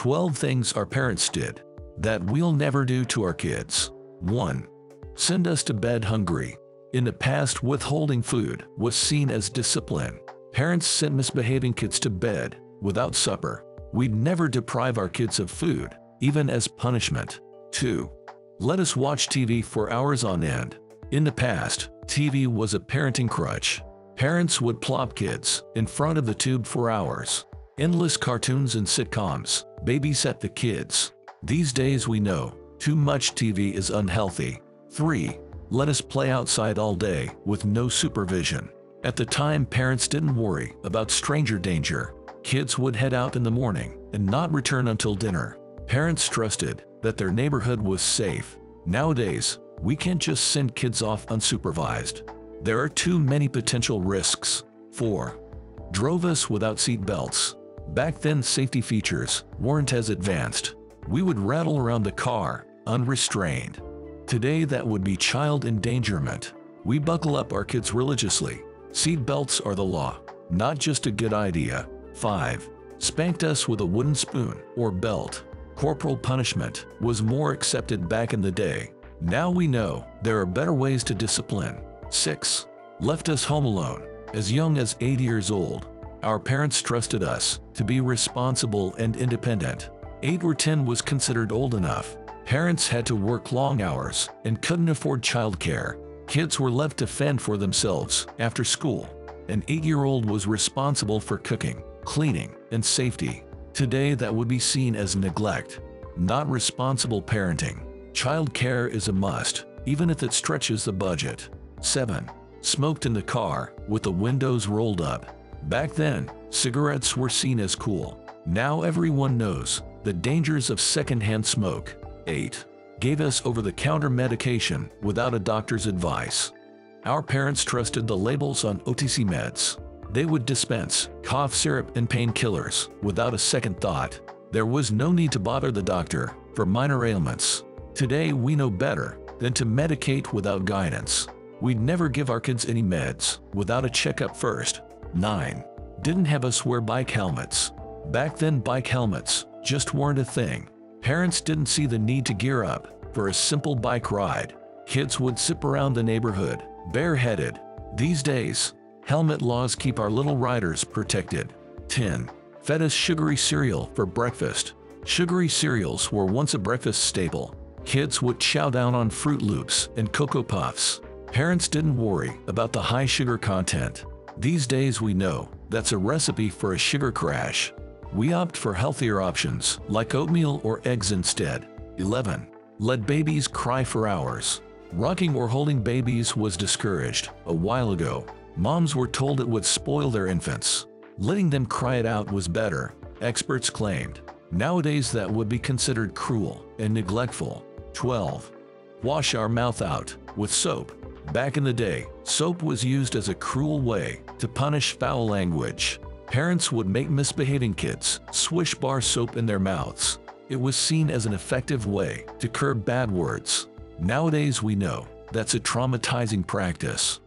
12 things our parents did that we'll never do to our kids. 1. Send us to bed hungry. In the past, withholding food was seen as discipline. Parents sent misbehaving kids to bed without supper. We'd never deprive our kids of food, even as punishment. 2. Let us watch TV for hours on end. In the past, TV was a parenting crutch. Parents would plop kids in front of the tube for hours. Endless cartoons and sitcoms babysat the kids. These days we know too much TV is unhealthy. 3. Let us play outside all day with no supervision. At the time, parents didn't worry about stranger danger. Kids would head out in the morning and not return until dinner. Parents trusted that their neighborhood was safe. Nowadays, we can't just send kids off unsupervised. There are too many potential risks. 4. Drove us without seat belts. Back then, safety features weren't as advanced. We would rattle around the car, unrestrained. Today, that would be child endangerment. We buckle up our kids religiously. Seat belts are the law, not just a good idea. 5. Spanked us with a wooden spoon or belt. Corporal punishment was more accepted back in the day. Now we know there are better ways to discipline. 6. Left us home alone. As young as 8 years old, our parents trusted us to be responsible and independent. 8 or 10 was considered old enough. Parents had to work long hours and couldn't afford childcare. Kids were left to fend for themselves after school. An 8-year-old was responsible for cooking, cleaning, and safety. Today, that would be seen as neglect, not responsible parenting. Childcare is a must, even if it stretches the budget. 7. Smoked in the car with the windows rolled up. Back then, cigarettes were seen as cool. Now everyone knows the dangers of secondhand smoke. 8. Gave us over-the-counter medication without a doctor's advice. Our parents trusted the labels on OTC meds. They would dispense cough syrup and painkillers without a second thought. There was no need to bother the doctor for minor ailments. Today, we know better than to medicate without guidance. We'd never give our kids any meds without a checkup first. 9. Didn't have us wear bike helmets. Back then, bike helmets just weren't a thing. Parents didn't see the need to gear up for a simple bike ride. Kids would zip around the neighborhood, bareheaded. These days, helmet laws keep our little riders protected. 10. Fed us sugary cereal for breakfast. Sugary cereals were once a breakfast staple. Kids would chow down on Fruit Loops and Cocoa Puffs. Parents didn't worry about the high sugar content. These days we know that's a recipe for a sugar crash. We opt for healthier options like oatmeal or eggs instead. 11. Let babies cry for hours. Rocking or holding babies was discouraged a while ago. Moms were told it would spoil their infants. Letting them cry it out was better, experts claimed. Nowadays that would be considered cruel and neglectful. 12. Wash our mouth out with soap. Back in the day, soap was used as a cruel way to punish foul language. Parents would make misbehaving kids swish bar soap in their mouths. It was seen as an effective way to curb bad words. Nowadays we know that's a traumatizing practice.